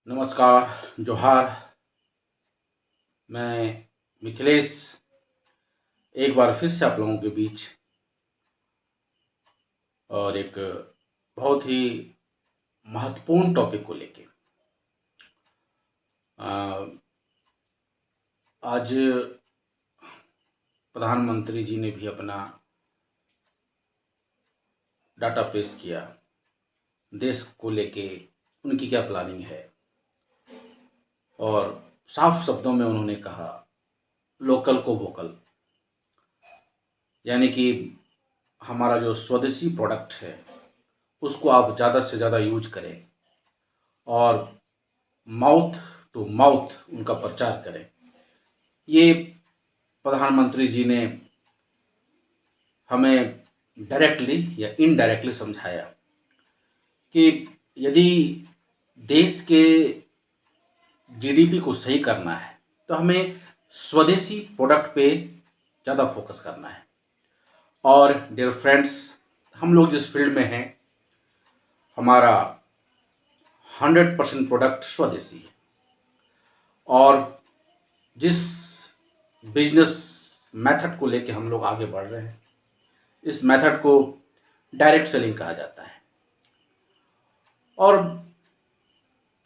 नमस्कार, जोहार। मैं मिथिलेश एक बार फिर से आप लोगों के बीच और एक बहुत ही महत्वपूर्ण टॉपिक को लेके अ, आज प्रधानमंत्री जी ने भी अपना डाटा पेश किया। देश को लेके उनकी क्या प्लानिंग है और साफ शब्दों में उन्होंने कहा लोकल को वोकल, यानी कि हमारा जो स्वदेशी प्रोडक्ट है उसको आप ज़्यादा से ज़्यादा यूज करें और माउथ टू माउथ उनका प्रचार करें। ये प्रधानमंत्री जी ने हमें डायरेक्टली या इनडायरेक्टली समझाया कि यदि देश के जीडीपी को सही करना है तो हमें स्वदेशी प्रोडक्ट पे ज़्यादा फोकस करना है। और डियर फ्रेंड्स, हम लोग जिस फील्ड में हैं हमारा 100% प्रोडक्ट स्वदेशी है और जिस बिजनेस मेथड को लेके हम लोग आगे बढ़ रहे हैं इस मेथड को डायरेक्ट सेलिंग कहा जाता है। और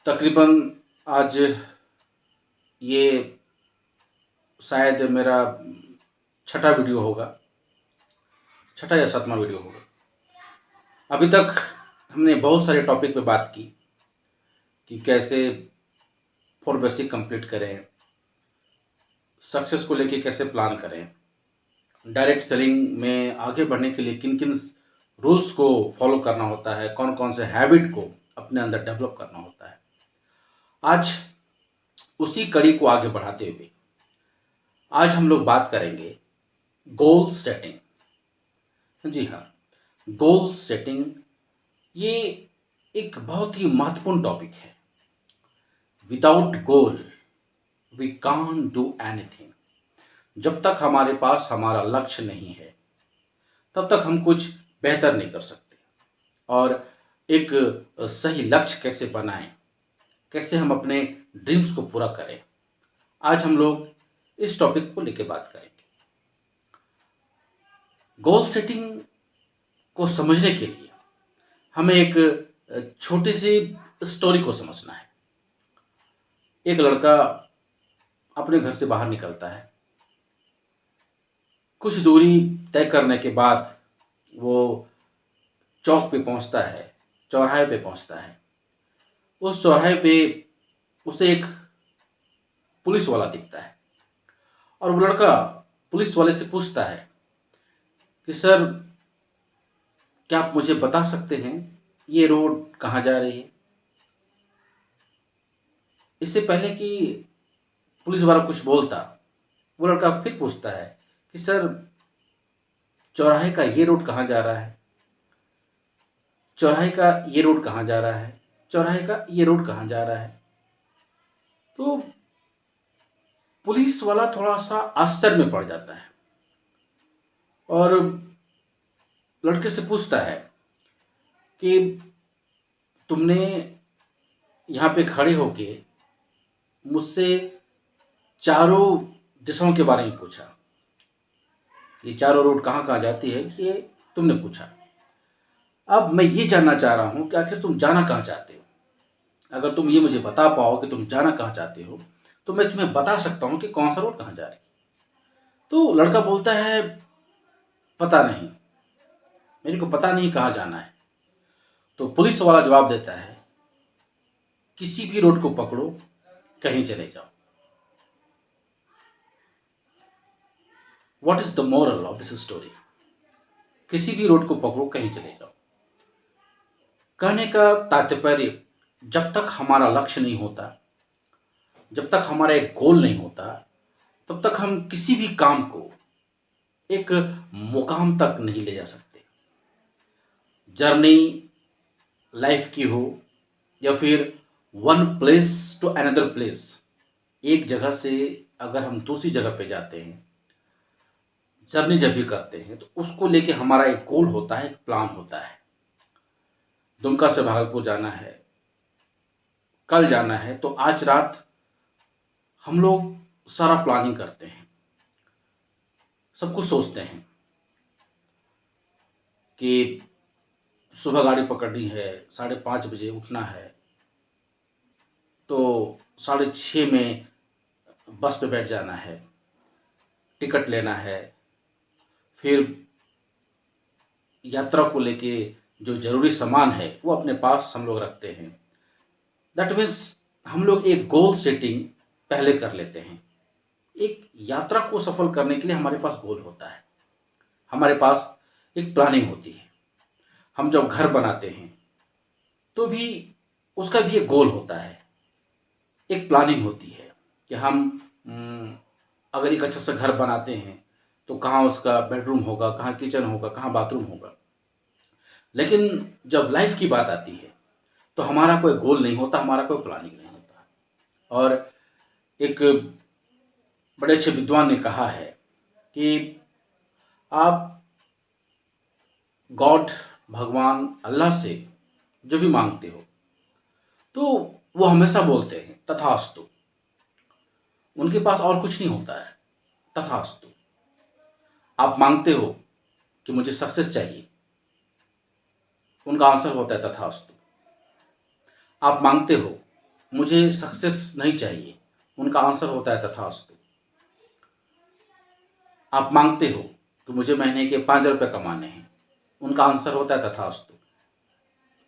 तकरीबन आज ये शायद मेरा छठा वीडियो होगा, छठा या सातवां वीडियो होगा। अभी तक हमने बहुत सारे टॉपिक पे बात की कि कैसे फोर बेसिक कंप्लीट करें, सक्सेस को लेके कैसे प्लान करें, डायरेक्ट सेलिंग में आगे बढ़ने के लिए किन किन रूल्स को फॉलो करना होता है, कौन कौन से हैबिट को अपने अंदर डेवलप करना होता है। आज उसी कड़ी को आगे बढ़ाते हुए आज हम लोग बात करेंगे गोल सेटिंग। जी हाँ, गोल सेटिंग ये एक बहुत ही महत्वपूर्ण टॉपिक है। Without goal we can't do anything. जब तक हमारे पास हमारा लक्ष्य नहीं है तब तक हम कुछ बेहतर नहीं कर सकते। और एक सही लक्ष्य कैसे बनाएं, कैसे हम अपने ड्रीम्स को पूरा करें, आज हम लोग इस टॉपिक को लेकर बात करेंगे। गोल सेटिंग को समझने के लिए हमें एक छोटी सी स्टोरी को समझना है। एक लड़का अपने घर से बाहर निकलता है। कुछ दूरी तय करने के बाद वो चौक पे पहुंचता है, चौराहे पे पहुंचता है। उस चौराहे पे उसे एक पुलिस वाला दिखता है और वो लड़का पुलिस वाले से पूछता है कि सर, क्या आप मुझे बता सकते हैं ये रोड कहाँ जा रही है। इससे पहले कि पुलिस वाला कुछ बोलता, वो लड़का फिर पूछता है कि सर, चौराहे का ये रोड कहाँ जा रहा है, चौराहे का ये रोड कहाँ जा रहा है, चौराहे का ये रोड कहाँ जा रहा है। तो पुलिस वाला थोड़ा सा आश्चर्य में पड़ जाता है और लड़के से पूछता है कि तुमने यहाँ पे खड़े होके मुझसे चारों दिशाओं के बारे में पूछा, ये चारों रोड कहाँ कहाँ जाती है, ये तुमने पूछा। अब मैं ये जानना चाह रहा हूँ कि आखिर तुम जाना कहाँ चाहते हो। अगर तुम ये मुझे बता पाओ कि तुम जाना कहाँ चाहते हो तो मैं तुम्हें बता सकता हूँ कि कौन सा रोड कहाँ जा रही है। तो लड़का बोलता है, पता नहीं, मेरे को पता नहीं कहाँ जाना है। तो पुलिस वाला जवाब देता है, किसी भी रोड को पकड़ो, कहीं चले जाओ। What is the moral of this story? किसी भी रोड को पकड़ो, कहीं चले जाओ। कहने का तात्पर्य, जब तक हमारा लक्ष्य नहीं होता, जब तक हमारा एक गोल नहीं होता, तब तक हम किसी भी काम को एक मुकाम तक नहीं ले जा सकते। जर्नी लाइफ की हो या फिर one place to another place, एक जगह से अगर हम दूसरी जगह पे जाते हैं, जर्नी जब भी करते हैं तो उसको लेके हमारा एक गोल होता है, एक प्लान होता है। दुमका से भागलपुर जाना है, कल जाना है, तो आज रात हम लोग सारा प्लानिंग करते हैं, सब कुछ सोचते हैं कि सुबह गाड़ी पकड़नी है, 5:30 बजे उठना है, तो 6:30 में बस पे बैठ जाना है, टिकट लेना है, फिर यात्रा को लेके जो ज़रूरी सामान है वो अपने पास हम लोग रखते हैं। दैट मीन्स हम लोग एक गोल सेटिंग पहले कर लेते हैं। एक यात्रा को सफल करने के लिए हमारे पास गोल होता है, हमारे पास एक प्लानिंग होती है। हम जब घर बनाते हैं तो भी उसका भी एक गोल होता है, एक प्लानिंग होती है कि हम अगर एक अच्छा सा घर बनाते हैं तो कहाँ उसका बेडरूम होगा, कहाँ किचन होगा, कहाँ बाथरूम होगा। लेकिन जब लाइफ की बात आती है तो हमारा कोई गोल नहीं होता, हमारा कोई प्लानिंग नहीं होता। और एक बड़े अच्छे विद्वान ने कहा है कि आप गॉड, भगवान, अल्लाह से जो भी मांगते हो तो वो हमेशा बोलते हैं तथास्तु। उनके पास और कुछ नहीं होता है, तथास्तु। आप मांगते हो कि मुझे सक्सेस चाहिए, उनका आंसर होता है तथास्तु। आप मांगते हो मुझे सक्सेस नहीं चाहिए, उनका आंसर होता है तथास्तु। आप मांगते हो कि मुझे महीने के 5,000 रुपये कमाने हैं, उनका आंसर होता है तथास्तु।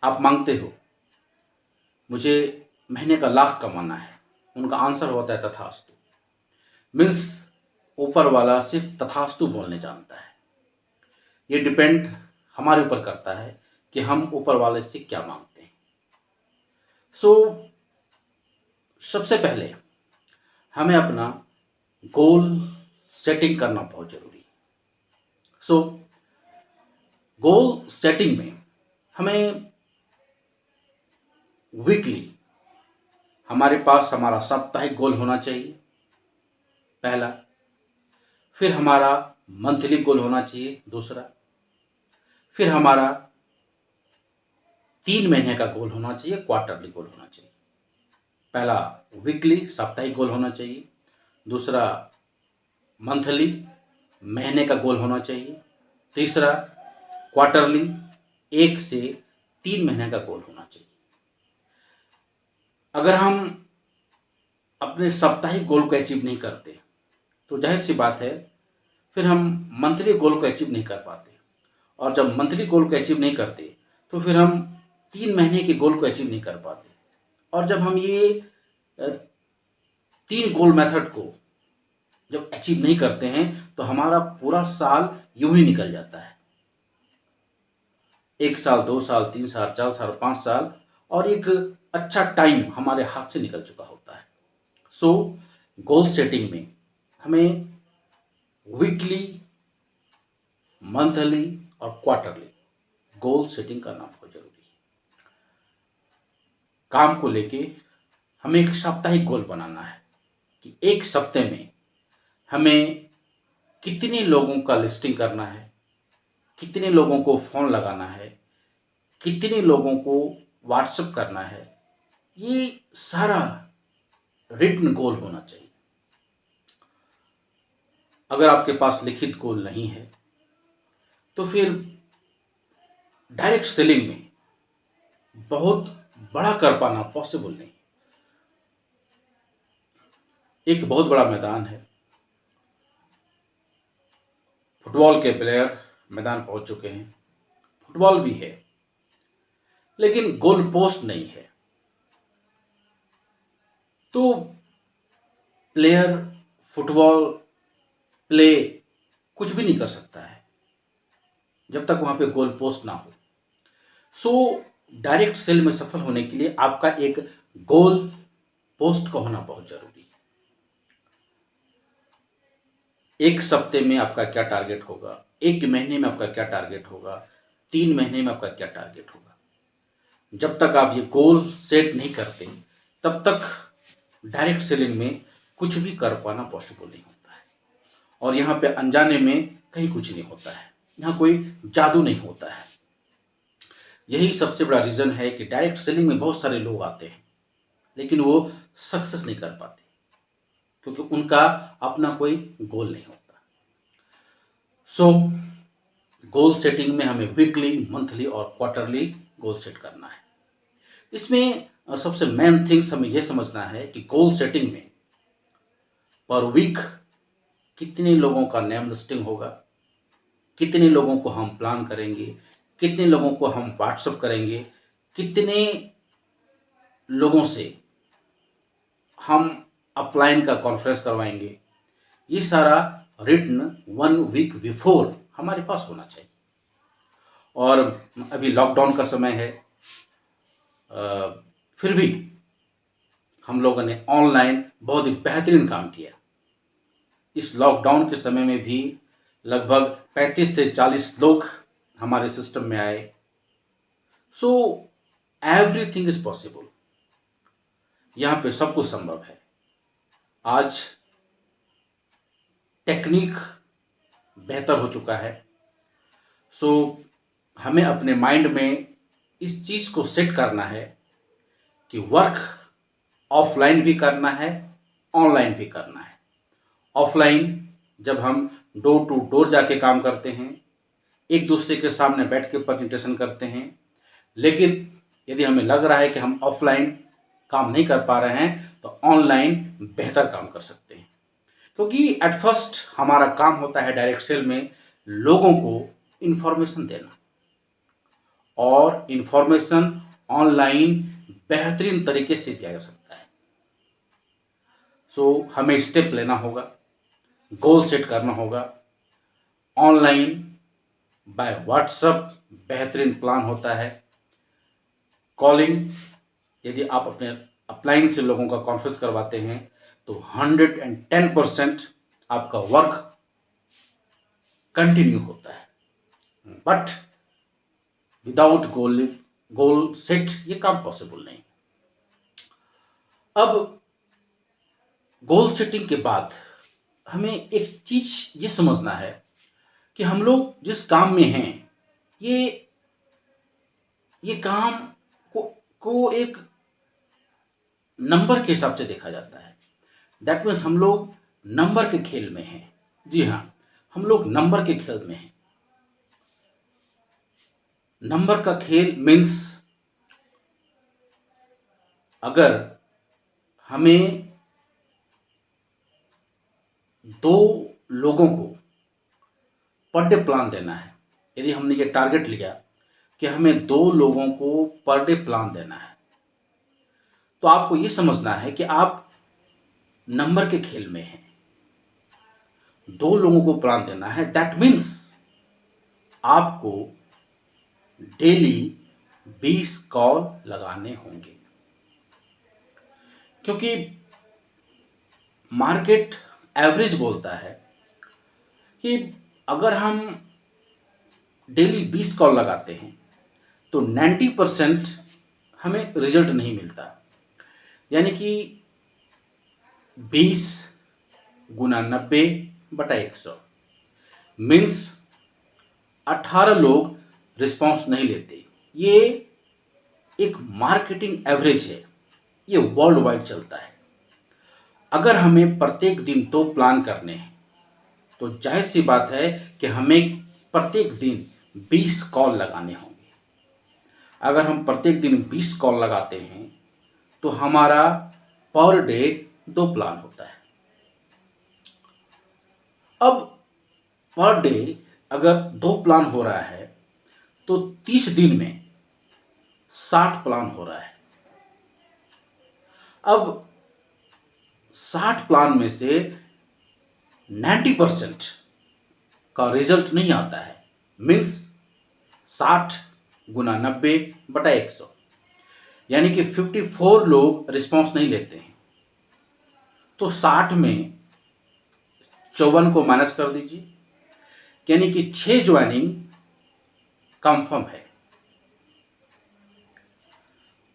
आप मांगते हो मुझे महीने का 1,00,000 कमाना है, उनका आंसर होता है तथास्तु। मीन्स ऊपर वाला सिर्फ तथास्तु बोलने जानता है। ये डिपेंड हमारे ऊपर करता है कि हम ऊपर वाले से क्या मांगते हैं। सो सबसे पहले हमें अपना गोल सेटिंग करना बहुत जरूरी है। सो गोल सेटिंग में हमें वीकली हमारे पास हमारा साप्ताहिक गोल होना चाहिए, पहला। फिर हमारा मंथली गोल होना चाहिए, दूसरा। फिर हमारा 3 महीने का गोल होना चाहिए, क्वार्टरली गोल होना चाहिए। पहला वीकली, साप्ताहिक गोल होना चाहिए। दूसरा मंथली, महीने का गोल होना चाहिए। तीसरा क्वार्टरली, 1 से 3 महीने का गोल होना चाहिए। अगर हम अपने साप्ताहिक गोल को अचीव नहीं करते तो जाहिर सी बात है फिर हम मंथली गोल को अचीव नहीं कर पाते, और जब मंथली गोल को अचीव नहीं करते तो फिर हम 3 महीने के गोल को अचीव नहीं कर पाते। और जब हम ये 3 गोल मेथड को जब अचीव नहीं करते हैं तो हमारा पूरा साल यूं ही निकल जाता है। 1 साल, 2 साल, 3 साल, 4 साल, 5 साल, और एक अच्छा टाइम हमारे हाथ से निकल चुका होता है। सो गोल सेटिंग में हमें वीकली, मंथली और क्वार्टरली गोल सेटिंग करना बहुत जरूरी है। काम को लेके हमें एक साप्ताहिक गोल बनाना है कि एक सप्ते में हमें कितने लोगों का लिस्टिंग करना है, कितने लोगों को फ़ोन लगाना है, कितने लोगों को व्हाट्सएप करना है। ये सारा रिटन गोल होना चाहिए। अगर आपके पास लिखित गोल नहीं है तो फिर डायरेक्ट सेलिंग में बहुत बड़ा कर पाना पॉसिबल नहीं। एक बहुत बड़ा मैदान है, फुटबॉल के प्लेयर मैदान पहुंच चुके हैं, फुटबॉल भी है, लेकिन गोल पोस्ट नहीं है। तो प्लेयर फुटबॉल प्ले कुछ भी नहीं कर सकता है जब तक वहां पे गोल पोस्ट ना हो। सो डायरेक्ट सेल में सफल होने के लिए आपका एक गोल पोस्ट का होना बहुत जरूरी है। एक सप्ते में आपका क्या टारगेट होगा, 1 महीने में आपका क्या टारगेट होगा, 3 महीने में आपका क्या टारगेट होगा। जब तक आप ये गोल सेट नहीं करते तब तक डायरेक्ट सेलिंग में कुछ भी कर पाना पॉसिबल नहीं होता है। और यहाँ पे अनजाने में कहीं कुछ नहीं होता है, यहाँ कोई जादू नहीं होता है। यही सबसे बड़ा रीज़न है कि डायरेक्ट सेलिंग में बहुत सारे लोग आते हैं लेकिन वो सक्सेस नहीं कर पाते क्योंकि उनका अपना कोई गोल नहीं होता। सो गोल सेटिंग में हमें वीकली, मंथली और क्वार्टरली गोल सेट करना है। इसमें सबसे मेन थिंग्स हमें यह समझना है कि गोल सेटिंग में पर वीक कितने लोगों का नेम लिस्टिंग होगा, कितने लोगों को हम प्लान करेंगे, कितने लोगों को हम व्हाट्सएप करेंगे, कितने लोगों से हम अपलाइन का कॉन्फ्रेंस करवाएंगे, ये सारा रिटन 1 वीक बिफोर हमारे पास होना चाहिए। और अभी लॉकडाउन का समय है, फिर भी हम लोगों ने ऑनलाइन बहुत ही बेहतरीन काम किया। इस लॉकडाउन के समय में भी लगभग 35 से 40 लोग हमारे सिस्टम में आए। सो एवरीथिंग इज पॉसिबल, यहाँ पे सब कुछ संभव है। आज टेक्निक बेहतर हो चुका है। सो हमें अपने माइंड में इस चीज़ को सेट करना है कि वर्क ऑफलाइन भी करना है, ऑनलाइन भी करना है। ऑफलाइन जब हम डोर टू डोर जाके काम करते हैं, एक दूसरे के सामने बैठ के प्रेजेंटेशन करते हैं, लेकिन यदि हमें लग रहा है कि हम ऑफलाइन काम नहीं कर पा रहे हैं तो ऑनलाइन बेहतर काम कर सकते हैं। क्योंकि एट फर्स्ट हमारा काम होता है डायरेक्ट सेल में लोगों को इन्फॉर्मेशन देना, और इन्फॉर्मेशन ऑनलाइन बेहतरीन तरीके से दिया जा सकता है। सो हमें स्टेप लेना होगा, गोल सेट करना होगा। ऑनलाइन बाय व्हाट्सएप बेहतरीन प्लान होता है। कॉलिंग, यदि आप अपने अपलाइन से लोगों का कॉन्फ्रेंस करवाते हैं तो 110% आपका वर्क कंटिन्यू होता है। बट विदाउट गोल सेट ये काम पॉसिबल नहीं। अब गोल सेटिंग के बाद हमें एक चीज ये समझना है कि हम लोग जिस काम में हैं, ये काम को एक नंबर के हिसाब से देखा जाता है। दैट मीन्स हम लोग नंबर के खेल में हैं। जी हाँ, हम लोग नंबर के खेल में हैं। नंबर का खेल मीन्स अगर हमें 2 लोगों को पर डे प्लान देना है, यदि हमने ये टारगेट लिया कि हमें 2 लोगों को पर डे प्लान देना है, तो आपको ये समझना है कि आप नंबर के खेल में हैं। 2 लोगों को प्लान देना है, दैट मीन्स आपको डेली 20 कॉल लगाने होंगे। क्योंकि मार्केट एवरेज बोलता है कि अगर हम डेली 20 कॉल लगाते हैं तो 90% हमें रिजल्ट नहीं मिलता। यानी कि 20 गुना 90/100 मीन्स 18 लोग रिस्पॉन्स नहीं लेते। ये एक मार्केटिंग एवरेज है, ये वर्ल्ड वाइड चलता है। अगर हमें प्रत्येक दिन 2 प्लान करने हैं तो जाहिर सी बात है कि हमें प्रत्येक दिन 20 कॉल लगाने होंगे। अगर हम प्रत्येक दिन 20 कॉल लगाते हैं तो हमारा पर डे 2 प्लान होता है। अब पर डे अगर 2 प्लान हो रहा है तो 30 दिन में 60 प्लान हो रहा है। अब 60 प्लान में से 90% का रिजल्ट नहीं आता है, मीन्स 60 गुना 90/100 यानी कि 54 लोग रिस्पॉन्स नहीं लेते हैं। तो 60 में 54 को माइनस कर दीजिए, यानी कि 6 ज्वाइनिंग कंफर्म है।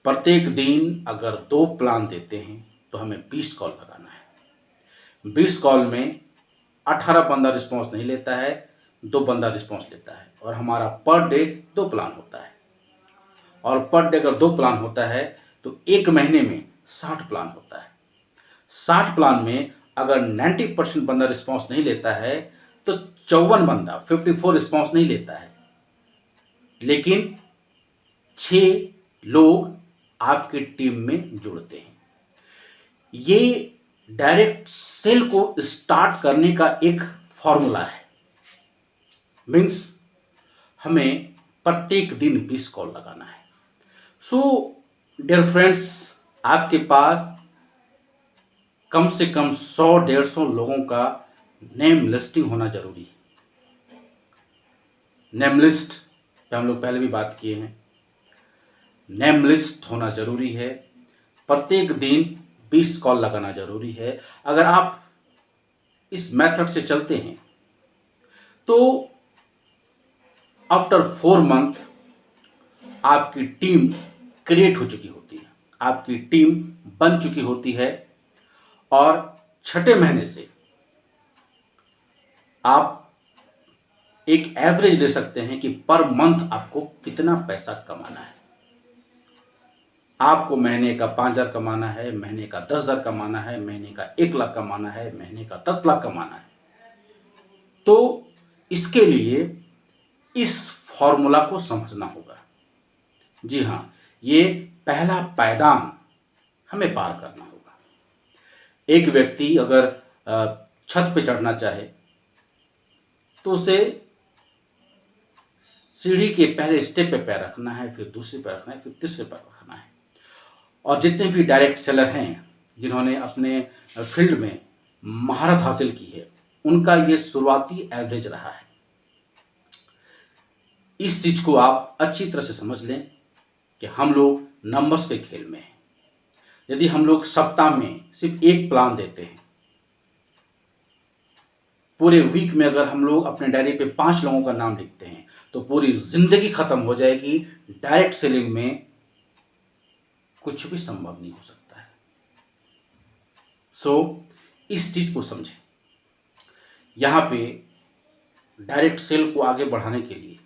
प्रत्येक दिन अगर 2 प्लान देते हैं तो हमें 20 कॉल लगाना है। 20 कॉल में 18 बंदा रिस्पॉन्स नहीं लेता है, 2 बंदा रिस्पॉन्स लेता है, और हमारा पर डे 2 प्लान होता है। और पर डे अगर 2 प्लान होता है तो 1 महीने में 60 प्लान होता है। 60 प्लान में अगर 90% बंदा रिस्पॉन्स नहीं लेता है तो 54 बंदा 54 रिस्पॉन्स नहीं लेता है, लेकिन 6 लोग आपकी टीम में जुड़ते हैं। ये डायरेक्ट सेल को स्टार्ट करने का एक फॉर्मूला है। मीन्स हमें प्रत्येक दिन 20 कॉल लगाना है। सो डियर फ्रेंड्स, आपके पास कम से कम 100-150 लोगों का नेम लिस्टिंग होना जरूरी है। नेम लिस्ट पे हम लोग पहले भी बात किए हैं। नेम लिस्ट होना जरूरी है। प्रत्येक दिन 20 कॉल लगाना जरूरी है। अगर आप इस मेथड से चलते हैं तो आफ्टर 4 मंथ आपकी टीम क्रिएट हो चुकी होती है, आपकी टीम बन चुकी होती है, और 6ठे महीने से आप एक एवरेज ले सकते हैं कि पर मंथ आपको कितना पैसा कमाना है। आपको महीने का 5,000 कमाना है, महीने का 10,000 कमाना है, महीने का 1 लाख कमाना है, महीने का 10 लाख कमाना है। तो इसके लिए इस फॉर्मूला को समझना होगा। जी हाँ, ये पहला पायदान हमें पार करना होगा। एक व्यक्ति अगर छत पे चढ़ना चाहे तो उसे सीढ़ी के पहले स्टेप पे पैर रखना है, फिर दूसरे पे रखना है, फिर तीसरे पे रखना है। और जितने भी डायरेक्ट सेलर हैं जिन्होंने अपने फील्ड में महारत हासिल की है, उनका ये शुरुआती एवरेज रहा है। इस चीज को आप अच्छी तरह से समझ लें कि हम लोग नंबर्स के खेल में हैं। यदि हम लोग सप्ताह में सिर्फ एक प्लान देते हैं, पूरे वीक में अगर हम लोग अपने डायरी पे 5 लोगों का नाम लिखते हैं तो पूरी जिंदगी खत्म हो जाएगी। डायरेक्ट सेलिंग में कुछ भी संभव नहीं हो सकता है। सो इस चीज को समझें। यहां पे डायरेक्ट सेल को आगे बढ़ाने के लिए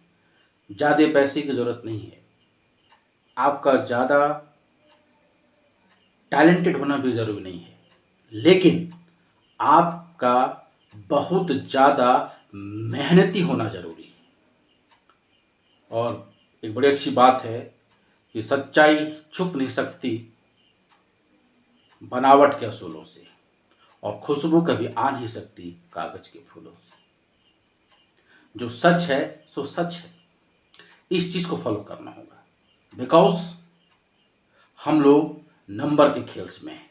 ज्यादा पैसे की जरूरत नहीं है। आपका ज्यादा टैलेंटेड होना भी जरूरी नहीं है, लेकिन आपका बहुत ज्यादा मेहनती होना जरूरी है। और एक बड़ी अच्छी बात है कि सच्चाई छुप नहीं सकती बनावट के असूलों से, और खुशबू कभी आ नहीं सकती कागज के फूलों से। जो सच है सो सच है। इस चीज को फॉलो करना होगा, बिकॉज हम लोग नंबर के खेल्स में हैं।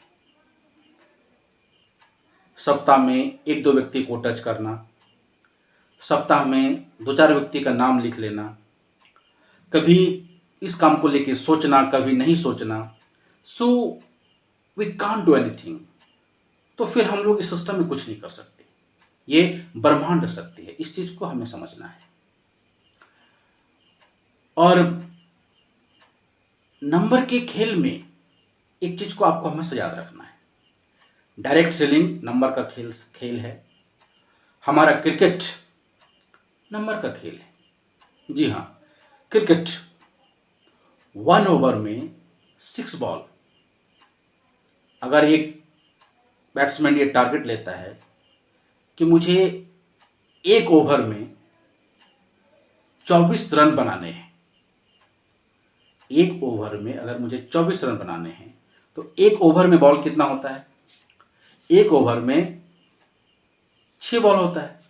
सप्ताह में 1-2 व्यक्ति को टच करना, सप्ताह में 2-4 व्यक्ति का नाम लिख लेना, कभी इस काम को लेके सोचना, कभी नहीं सोचना। So we can't do anything. तो फिर हम लोग इस सिस्टम में कुछ नहीं कर सकते। ये ब्रह्मांड शक्ति है, इस चीज को हमें समझना है। और नंबर के खेल में एक चीज को आपको हमेशा याद रखना है। डायरेक्ट सेलिंग नंबर का खेल है। हमारा क्रिकेट नंबर का खेल है। जी हाँ, क्रिकेट 1 ओवर में 6 बॉल। अगर एक बैट्समैन ये टारगेट लेता है कि मुझे 1 ओवर में 24 रन बनाने हैं, 1 ओवर में अगर मुझे 24 रन बनाने हैं तो 1 ओवर में बॉल कितना होता है? 1 ओवर में 6 बॉल होता है,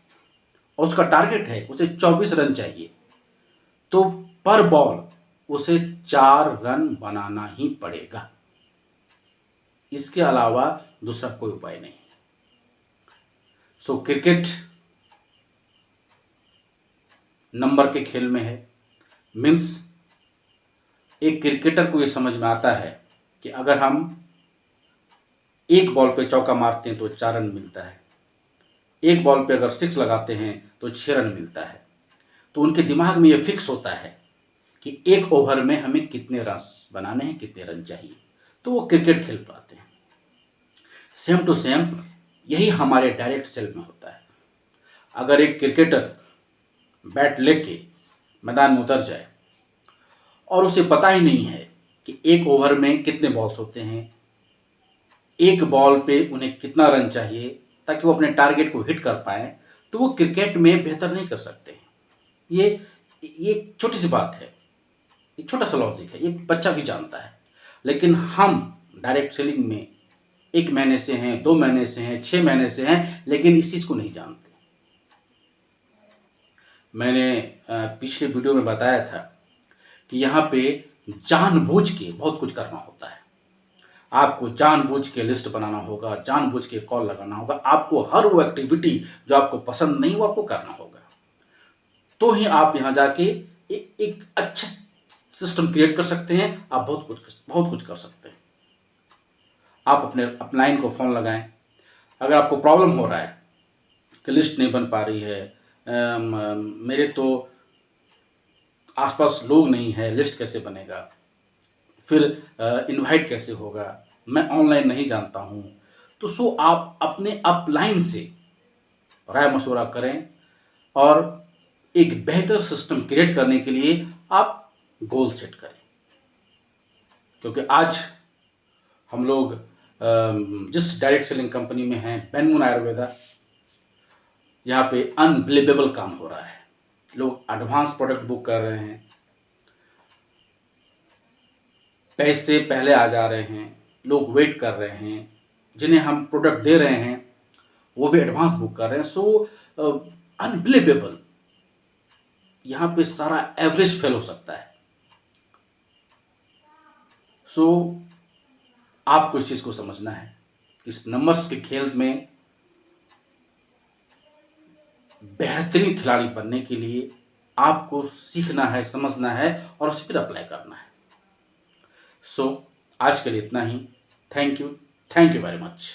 और उसका टारगेट है उसे 24 रन चाहिए, तो पर बॉल उसे 4 रन बनाना ही पड़ेगा। इसके अलावा दूसरा कोई उपाय नहीं। सो क्रिकेट नंबर के खेल में है। मीन्स एक क्रिकेटर को यह समझ में आता है कि अगर हम 1 बॉल पे चौका मारते हैं तो 4 रन मिलता है, 1 बॉल पे अगर 6 लगाते हैं तो 6 रन मिलता है। तो उनके दिमाग में यह फिक्स होता है कि 1 ओवर में हमें कितने रन बनाने हैं, कितने रन चाहिए, तो वो क्रिकेट खेल पाते हैं। सेम टू सेम यही हमारे डायरेक्ट सेल में होता है। अगर एक क्रिकेटर बैट लेके मैदान में उतर जाए और उसे पता ही नहीं है कि 1 ओवर में कितने बॉल्स होते हैं, एक बॉल पे उन्हें कितना रन चाहिए ताकि वो अपने टारगेट को हिट कर पाएँ, तो वो क्रिकेट में बेहतर नहीं कर सकते। ये ये एक छोटी सी बात है, एक छोटा सा लॉजिक है, ये बच्चा भी जानता है। लेकिन हम डायरेक्ट सेलिंग में 1 महीने से हैं, 2 महीने से हैं, 6 महीने से हैं, लेकिन इस चीज़ को नहीं जानते। मैंने पिछले वीडियो में बताया था कि यहाँ पे जानबूझ के बहुत कुछ करना होता है। आपको जानबूझ के लिस्ट बनाना होगा, जानबूझ के कॉल लगाना होगा, आपको हर वो एक्टिविटी जो आपको पसंद नहीं वो आपको करना होगा। तो ही आप यहाँ जाके एक अच्छा सिस्टम क्रिएट कर सकते हैं, आप बहुत कुछ कर सकते हैं। आप अपने अपलाइन को फ़ोन लगाएँ। अगर आपको प्रॉब्लम हो रहा है कि लिस्ट नहीं बन पा रही है, मेरे तो आस-पास लोग नहीं है, लिस्ट कैसे बनेगा? फिर इनवाइट कैसे होगा? मैं ऑनलाइन नहीं जानता हूँ। तो सो आप अपने अपलाइन से राय-मशवरा करें और एक बेहतर सिस्टम क्रिएट करने के लिए आप गोल सेट करें। क्योंकि आज हम लोग जिस डायरेक्ट सेलिंग कंपनी में हैं, पेनमुन आयुर्वेदा, यहाँ पे अनबिलीवेबल काम हो रहा है। लोग एडवांस प्रोडक्ट बुक कर रहे हैं, पैसे पहले आ जा रहे हैं, लोग वेट कर रहे हैं, जिन्हें हम प्रोडक्ट दे रहे हैं वो भी एडवांस बुक कर रहे हैं। सो अनबिलीवेबल, यहाँ पे सारा एवरेज फेल हो सकता है। सो आपको इस चीज़ को समझना है। इस नंबर्स के खेल में बेहतरीन खिलाड़ी बनने के लिए आपको सीखना है, समझना है और उसे फिर अप्लाई करना है। सो आज के लिए इतना ही। Thank you very much.